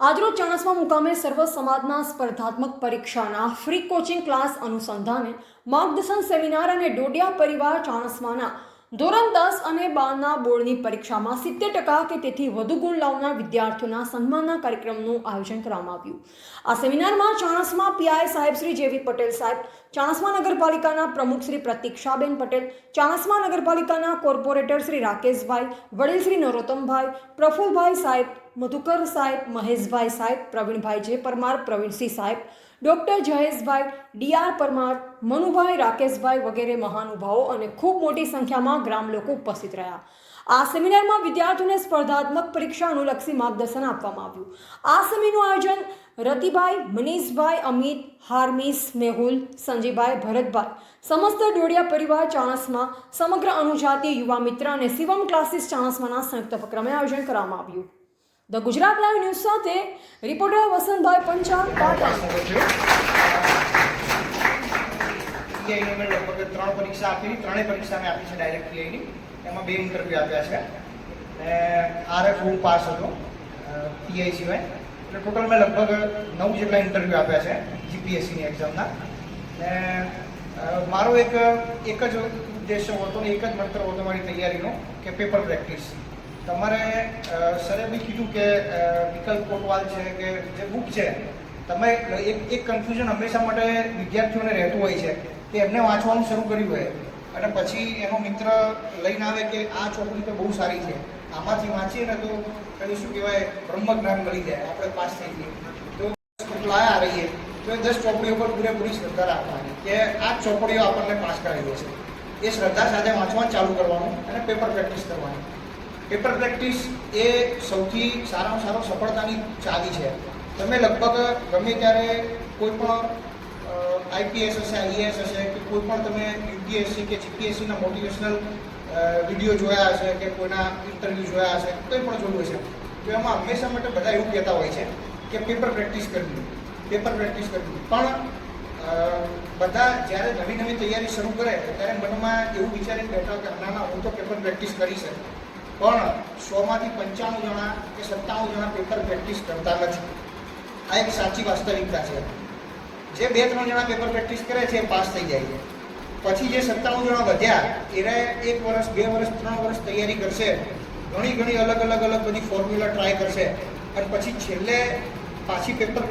આજરોજ ચાણસ્મા મુકામે સર્વ સમાજના સ્પર્ધાત્મક પરીક્ષાના ફ્રી કોચિંગ ક્લાસ અનુસંધાને માર્ગદર્શન સેમિનાર અને ડોડિયા પરિવાર ચાણસ્માના ધોરણ 10 અને 12ના બોર્ડની પરીક્ષામાં 70% કે તેથી વધુ ગુણ લાવનાર વિદ્યાર્થીઓના સન્માનના કાર્યક્રમનું આયોજન કરવામાં આવ્યું। આ સેમિનારમાં ચાણસ્મા પીઆઈ સાહેબ શ્રી જેવી પટેલ સાહેબ, ચાણસ્મા નગરપાલિકાના પ્રમુખ શ્રી પ્રતીક્ષાબેન પટેલ, ચાણસ્મા નગરપાલિકાના કોર્પોરેટર શ્રી રાકેશભાઈ, વડીલ શ્રી નરોત્તમભાઈ, પ્રફુલભાઈ સાહેબ, મધુકર સાહેબ, મહેશભાઈ સાહેબ, પ્રવીણભાઈ જે પરમાર, પ્રવીણસિંહ સાહેબ, ડૉક્ટર જયેશભાઈ, ડીઆર પરમાર, મનુભાઈ, રાકેશભાઈ વગેરે મહાનુભાવો અને ખૂબ મોટી સંખ્યામાં ગ્રામ લોકો ઉપસ્થિત રહ્યા। આ સેમિનારમાં વિદ્યાર્થીઓને સ્પર્ધાત્મક પરીક્ષા અનુલક્ષી માર્ગદર્શન આપવામાં આવ્યું। આ સેમિનારનું આયોજન રતિભાઈ, મનીષભાઈ, અમિત, હાર્મિસ, મેહુલ, સંજયભાઈ, ભરતભાઈ, સમસ્ત ડોડિયા પરિવાર ચાણસ્મા, સમગ્ર અનુજાતીય યુવા મિત્ર અને શિવમ ક્લાસીસ ચાણસ્માના સંયુક્ત ઉપક્રમે આયોજન કરવામાં આવ્યું। ધ ગુજરાત લાઈવ ન્યૂઝ સાથે રિપોર્ટર વસંતભાઈ પંચાલ, પાટણ। પીઆઈની મેં લગભગ 3 પરીક્ષા આપી, 3 પરીક્ષા મેં આપી છે ડાયરેક્ટ પીઆઈની, એમાં 2 ઇન્ટરવ્યૂ આપ્યા છે અને આરએફ હું પાસ હતો પીઆઈ સિવાય, એટલે ટોટલ મેં લગભગ 9 જેટલા ઇન્ટરવ્યૂ આપ્યા છે જીપીએસસીની એક્ઝામના। અને મારો એક જ ઉદ્દેશ હતો ને એક જ મંત્ર હતો મારી તૈયારીનો કે પેપર પ્રેક્ટિસ। તમારે સરે બી કીધું કે વિકલ્પ કોટવાલ છે કે જે બુક છે, તમે એક કન્ફ્યુઝન હંમેશા માટે વિદ્યાર્થીઓને રહેતું હોય છે કે એમને વાંચવાનું શરૂ કર્યું હોય અને પછી એનો મિત્ર લઈને આવે કે આ ચોપડી તો બહુ સારી છે, આમાંથી વાંચીએ ને તો કઈ શું કહેવાય બ્રહ્મજ્ઞાન મળી જાય, આપણે પાસ થઈ જઈએ। તો લાયા રહીએ તો એ 10 ચોપડીઓ પર પૂરેપૂરી શ્રદ્ધા રાખવાની કે આ ચોપડીઓ આપણને પાસ કરાવી દેશે, એ શ્રદ્ધા સાથે વાંચવાનું ચાલુ કરવાનું અને પેપર પ્રેક્ટિસ કરવાની। પેપર પ્રેક્ટિસ એ સૌથી સારામાં સારો સફળતાની ચાવી છે। તમે લગભગ ગમે ત્યારે કોઈ પણ આઈપીએસ હશે, આઈએએસ હશે કે કોઈ પણ તમે યુપીએસસી કે જીપીએસસીના મોટિવેશનલ વિડીયો જોયા હશે કે કોઈના ઇન્ટરવ્યૂ જોયા હશે, કંઈ પણ જોયું હશે, તો એમાં હંમેશા માટે બધા એવું કહેતા હોય છે કે પેપર પ્રેક્ટિસ કરવી, પેપર પ્રેક્ટિસ કરવી। પણ બધા જ્યારે નવી નવી તૈયારી શરૂ કરે ત્યારે મનમાં એવું વિચારીને બેઠા કે ના હું તો પેપર પ્રેક્ટિસ કરી છે, પણ 100માંથી 95 જણા કે 97 જણા પેપર પ્રેક્ટિસ કરતા નથી। આ એક સાચી વાસ્તવિકતા છે। જે 2-3 જણા પેપર પ્રેક્ટિસ કરે છે એ પાસ થઈ જાય છે, પછી જે 97 જણા વધ્યા એને 1 વર્ષ, 2 વર્ષ, 3 વર્ષ તૈયારી કરશે, ઘણી અલગ બધી ફોર્મ્યુલા ટ્રાય કરશે અને પછી છેલ્લે પાછી પેપર